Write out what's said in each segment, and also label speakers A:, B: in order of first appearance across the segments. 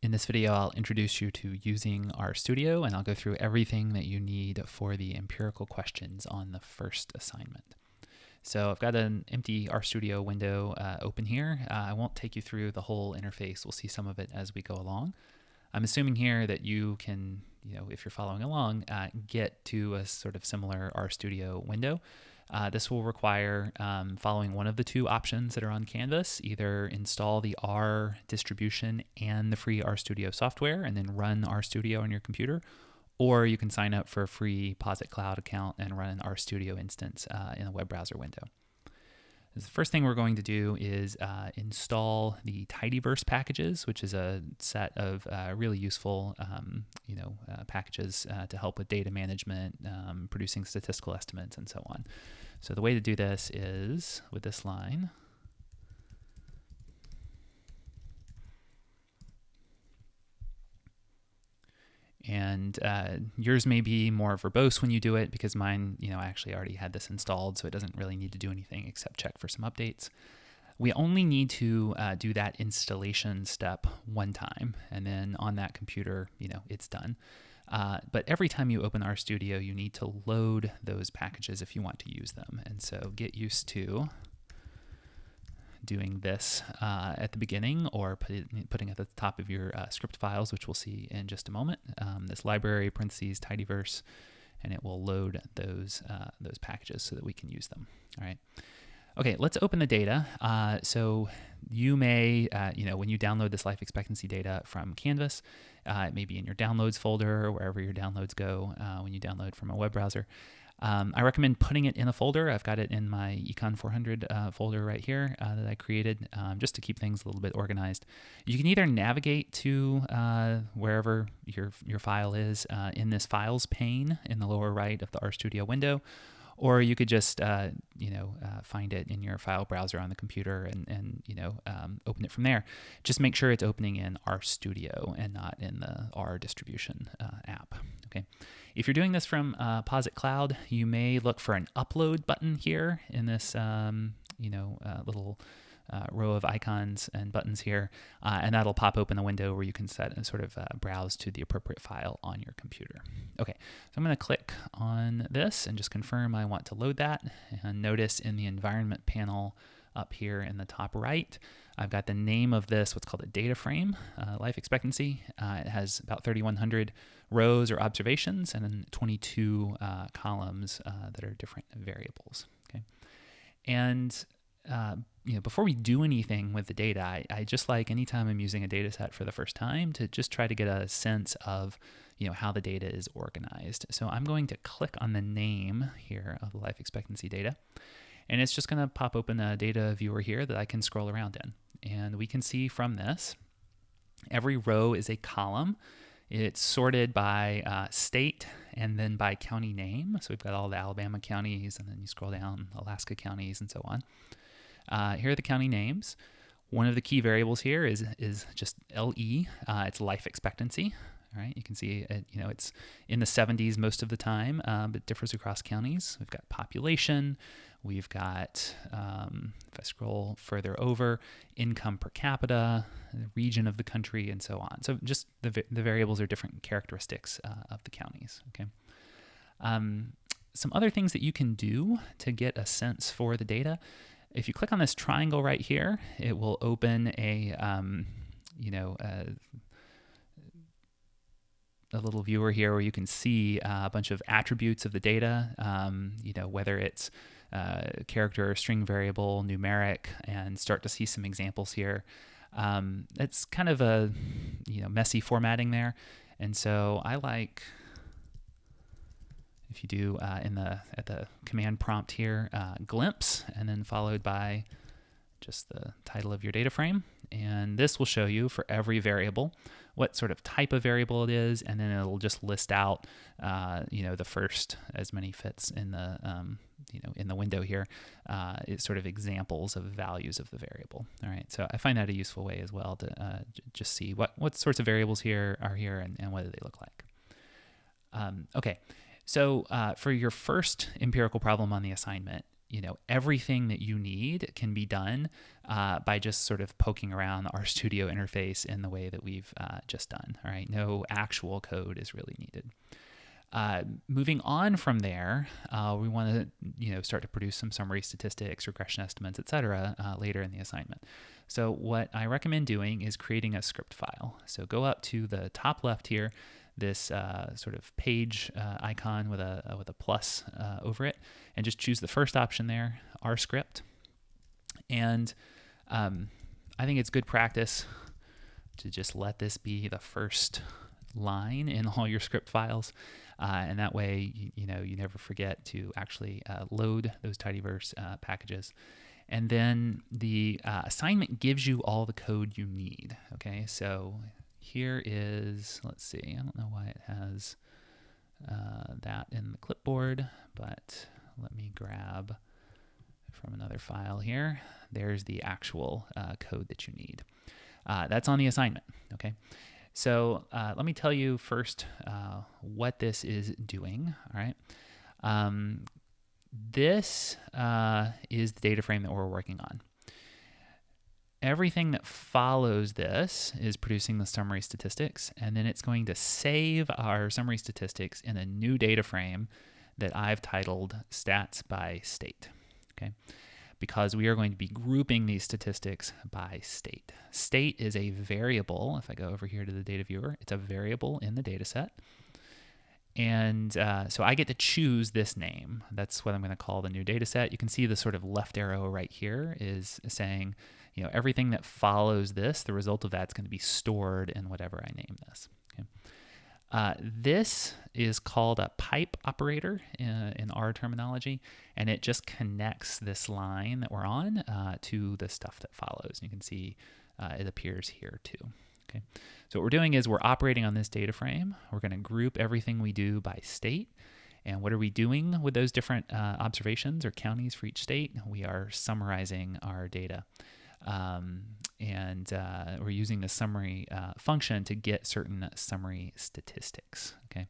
A: In this video, I'll introduce you to using RStudio, and I'll go through everything that you need for the empirical questions on the first assignment. So I've got an empty RStudio window open here. I won't take you through the whole interface. We'll see some of it as we go along. I'm assuming here that you can, if you're following along, get to a sort of similar RStudio window. This will require following one of the two options that are on Canvas, either install the R distribution and the free RStudio software and then run RStudio on your computer, or you can sign up for a free Posit Cloud account and run an RStudio instance in a web browser window. The first thing we're going to do is install the tidyverse packages, which is a set of really useful packages to help with data management, producing statistical estimates, and so on. So the way to do this is with this line. And yours may be more verbose when you do it, because mine, I actually already had this installed, so it doesn't really need to do anything except check for some updates. We only need to do that installation step one time, and then on that computer, it's done. But every time you open RStudio, you need to load those packages if you want to use them. And so get used to doing this at the beginning, or putting it at the top of your script files, which we'll see in just a moment. This library parentheses tidyverse, and it will load those packages so that we can use them. All right. Okay, let's open the data. So you may, when you download this life expectancy data from Canvas, it may be in your downloads folder or wherever your downloads go when you download from a web browser. I recommend putting it in a folder. I've got it in my ECON 400 folder right here that I created just to keep things a little bit organized. You can either navigate to wherever your file is in this Files pane in the lower right of the RStudio window, or you could just find it in your file browser on the computer and open it from there. Just make sure it's opening in RStudio and not in the R distribution app. Okay. If you're doing this from Posit Cloud, you may look for an upload button here in this little row of icons and buttons here, and that'll pop open a window where you can set and sort of browse to the appropriate file on your computer. Okay, so I'm going to click on this and just confirm I want to load that. And notice in the environment panel up here in the top right, I've got the name of this, what's called a data frame, life expectancy. It has about 3,100 rows or observations, and then 22 columns that are different variables. Okay, and before we do anything with the data, I just like anytime I'm using a data set for the first time to just try to get a sense of how the data is organized. So I'm going to click on the name here of the life expectancy data, and it's just going to pop open a data viewer here that I can scroll around in. And we can see from this, every row is a column. It's sorted by state and then by county name. So we've got all the Alabama counties, and then you scroll down, Alaska counties, and so on. Here are the county names. One of the key variables here is just LE. It's life expectancy. All right, you can see it's in the 70s most of the time, but it differs across counties. We've got population. We've got, if I scroll further over, income per capita, the region of the country, and so on. So just the variables are different characteristics of the counties. Okay. Some other things that you can do to get a sense for the data. If you click on this triangle right here, it will open a little viewer here where you can see a bunch of attributes of the data, whether it's character or string variable, numeric, and start to see some examples here. It's kind of a messy formatting there, and so I like, if you do at the command prompt here, glimpse, and then followed by just the title of your data frame. And this will show you for every variable what sort of type of variable it is, and then it'll just list out the first as many fits in the in the window here. It's sort of examples of values of the variable. All right, so I find that a useful way as well to just see what sorts of variables here are here and what do they look like. Okay. So for your first empirical problem on the assignment, everything that you need can be done by just sort of poking around the RStudio interface in the way that we've just done. All right, no actual code is really needed. Moving on from there, we want to start to produce some summary statistics, regression estimates, etc. Later in the assignment. So what I recommend doing is creating a script file. So go up to the top left here, this sort of page icon with a plus over it, and just choose the first option there, RScript. And I think it's good practice to just let this be the first line in all your script files, and that way you never forget to actually load those tidyverse packages. And then the assignment gives you all the code you need. Okay, so here is, let's see, I don't know why it has that in the clipboard, but let me grab from another file here. There's the actual code that you need. That's on the assignment. Okay. So let me tell you first what this is doing. All right. This is the data frame that we're working on. Everything that follows this is producing the summary statistics, and then it's going to save our summary statistics in a new data frame that I've titled stats by state. Okay. Because we are going to be grouping these statistics by state. State is a variable. If I go over here to the data viewer, it's a variable in the data set. And so I get to choose this name. That's what I'm going to call the new data set. You can see the sort of left arrow right here is saying, everything that follows this, the result of that's going to be stored in whatever I name this. Okay. This is called a pipe operator in our terminology, and it just connects this line that we're on to the stuff that follows. And you can see it appears here too. Okay. So what we're doing is we're operating on this data frame. We're going to group everything we do by state. And what are we doing with those different observations or counties for each state? We are summarizing our data. And we're using the summary function to get certain summary statistics. Okay.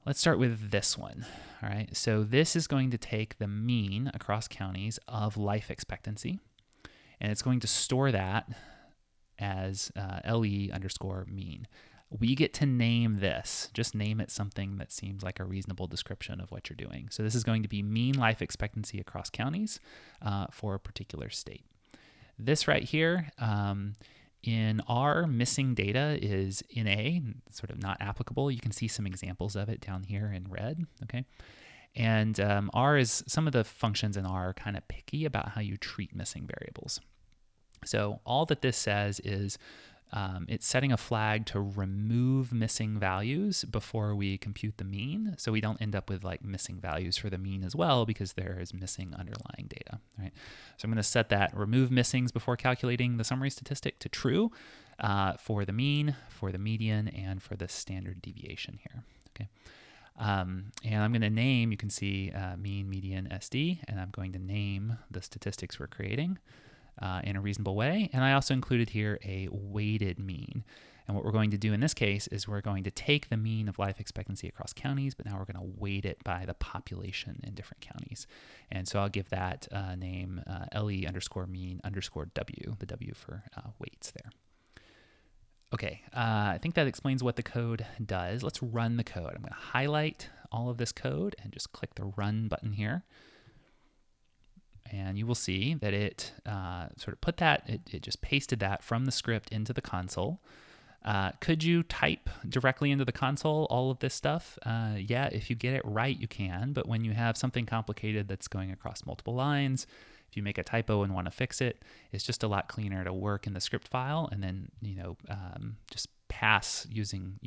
A: Let's start with this one. All right. So this is going to take the mean across counties of life expectancy, and it's going to store that as LE_mean. We get to name this. Just name it something that seems like a reasonable description of what you're doing. So this is going to be mean life expectancy across counties for a particular state. This right here, in R, missing data is in A, sort of not applicable. You can see some examples of it down here in red. Okay. And R is, some of the functions in R are kind of picky about how you treat missing variables. So all that this says is it's setting a flag to remove missing values before we compute the mean, so we don't end up with like missing values for the mean as well, because there is missing underlying data. Right? So I'm going to set that remove missings before calculating the summary statistic to true for the mean, for the median, and for the standard deviation here. Okay. And I'm going to name, you can see mean, median, SD, and I'm going to name the statistics we're creating in a reasonable way. And I also included here a weighted mean. And what we're going to do in this case is we're going to take the mean of life expectancy across counties, but now we're going to weight it by the population in different counties. And so I'll give that name LE_mean_W, the W for weights there. Okay, I think that explains what the code does. Let's run the code. I'm going to highlight all of this code and just click the run button here. And you will see that it sort of put that, it just pasted that from the script into the console. Could you type directly into the console all of this stuff? Yeah, if you get it right, you can. But when you have something complicated that's going across multiple lines, if you make a typo and want to fix it, it's just a lot cleaner to work in the script file and then just pass using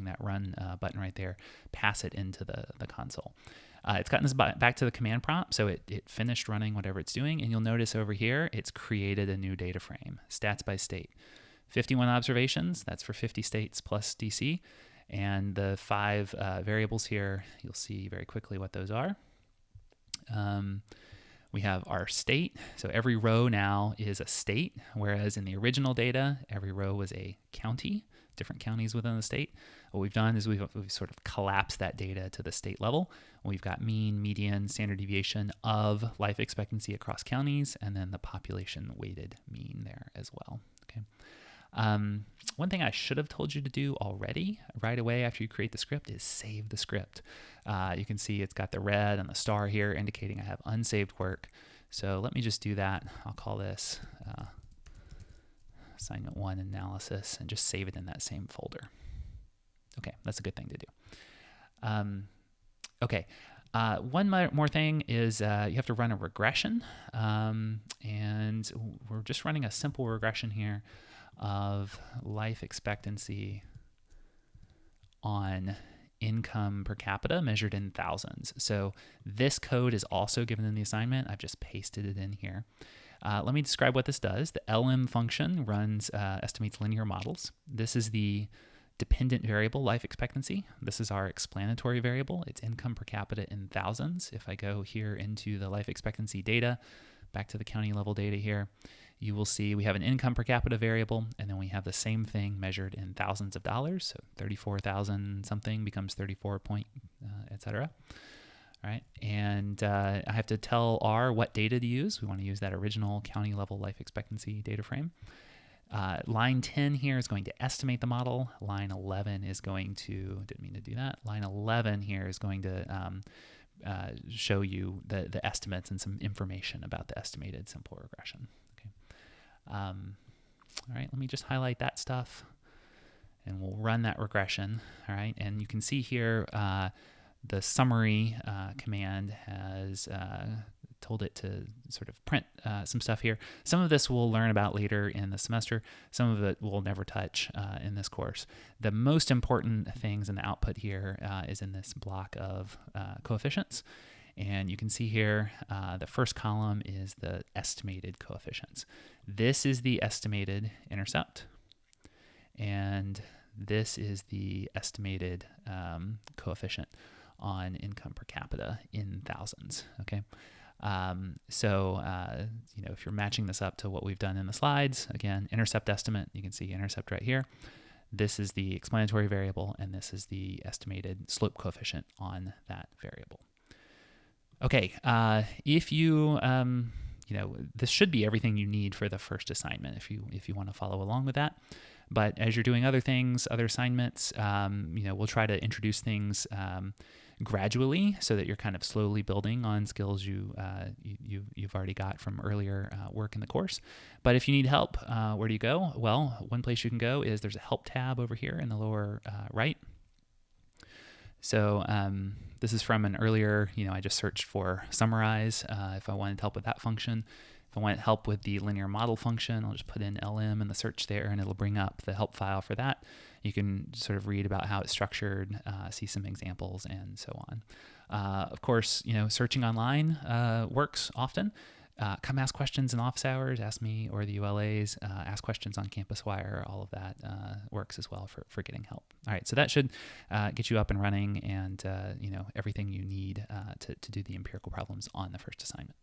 A: that run button right there, pass it into the console. It's gotten us back to the command prompt, so it finished running whatever it's doing, and you'll notice over here it's created a new data frame, stats by state. 51 observations, that's for 50 states plus DC, and the 5 variables here, you'll see very quickly what those are. We have our state. So every row now is a state, whereas in the original data, every row was a county, different counties within the state. What we've done is we've sort of collapsed that data to the state level. We've got mean, median, standard deviation of life expectancy across counties, and then the population weighted mean there as well. Okay. One thing I should have told you to do already right away after you create the script is save the script. You can see it's got the red and the star here indicating I have unsaved work. So let me just do that. I'll call this assignment 1 analysis and just save it in that same folder. Okay, that's a good thing to do. Okay, one more thing is you have to run a regression, and we're just running a simple regression here of life expectancy on income per capita measured in thousands. So this code is also given in the assignment. I've just pasted it in here. Let me describe what this does. The LM function runs, estimates linear models. This is the dependent variable life expectancy. This is our explanatory variable. It's income per capita in thousands. If I go here into the life expectancy data, back to the county level data here, you will see we have an income per capita variable, and then we have the same thing measured in thousands of dollars. So 34,000 something becomes 34 point, et cetera. All right, and I have to tell R what data to use. We want to use that original county level life expectancy data frame. Line 10 here is going to estimate the model. Line 11 is going to, didn't mean to do that. Line 11 here is going to show you the estimates and some information about the estimated simple regression. Okay. All right, let me just highlight that stuff and we'll run that regression. All right, and you can see here the summary command has told it to sort of print some stuff here. Some of this we'll learn about later in the semester. Some of it we'll never touch in this course. The most important things in the output here is in this block of coefficients. And you can see here, the first column is the estimated coefficients. This is the estimated intercept. And this is the estimated coefficient on income per capita in thousands, okay? You know, if you're matching this up to what we've done in the slides, again, intercept estimate, you can see intercept right here. This is the explanatory variable, and this is the estimated slope coefficient on that variable. Okay, if you, you know, this should be everything you need for the first assignment if you want to follow along with that. But as you're doing other things, other assignments, you know, we'll try to introduce things gradually so that you're kind of slowly building on skills you've already got from earlier work in the course. But if you need help, where do you go? Well, one place you can go is there's a help tab over here in the lower right. So this is from an earlier, you know, I just searched for summarize if I wanted help with that function. If I want help with the linear model function, I'll just put in LM in the search there and it'll bring up the help file for that. You can sort of read about how it's structured, see some examples and so on. Of course, you know, searching online works often. Come ask questions in office hours, ask me or the ULAs, ask questions on CampusWire, all of that works as well for getting help. All right, so that should get you up and running and, you know, everything you need to do the empirical problems on the first assignment.